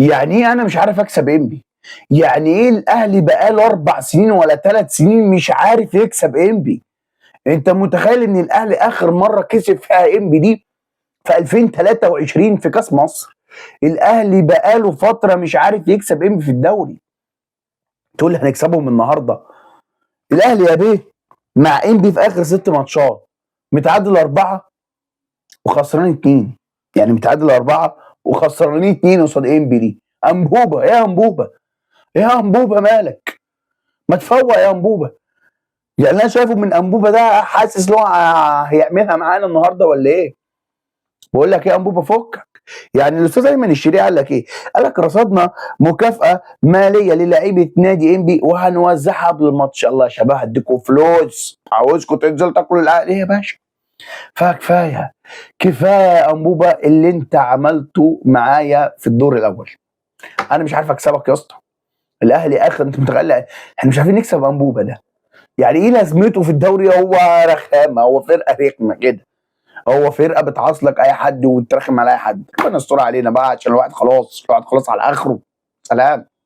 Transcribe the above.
يعني ايه انا مش عارف اكسب انبي؟ يعني ايه الاهلي بقاله 4 سنين ولا 3 سنين مش عارف يكسب انبي؟ انت متخيل ان الاهلي اخر مره كسب فيها انبي دي في 2023 في كاس مصر؟ الاهلي بقاله فتره مش عارف يكسب انبي في الدوري. تقول لي هنكسبهم النهارده؟ الاهلي يا بيه مع انبي في اخر 6 ماتشات متعادل 4 وخسران 2. يعني متعادل 4 وخسرانين 2 قصاد انبي دي. انبوبه يا انبوبه، يا انبوبه مالك؟ ما تفوق يا انبوبه. يعني انا شايفه من انبوبه ده، حاسس ان هو هيعملها معانا النهارده ولا ايه؟ بقول لك ايه يا انبوبه فكك. يعني الاستاذ ايمن الشريعي قال لك ايه؟ قال لك رصدنا مكافاه ماليه للاعيبه نادي انبي وهنوزعها قبل الماتش. الله يا شباب هديكوا فلوس، عاوزكم تنزلوا تاكلوا العقل ايه يا باشا؟ فكفايه، كفايه يا انبوبه اللي انت عملته معايا في الدور الاول. انا مش عارف اكسبك يا اسطى. الاهلي اخر، انت متخيل احنا مش عارفين نكسب انبوبه ده؟ يعني ايه لازمته في الدوري؟ هو رخامه، هو فرقه رخمه كده، هو فرقه بتعاصلك اي حد وترخم على اي حد. ربنا يستر علينا بقى عشان الواحد خلاص على اخره. سلام.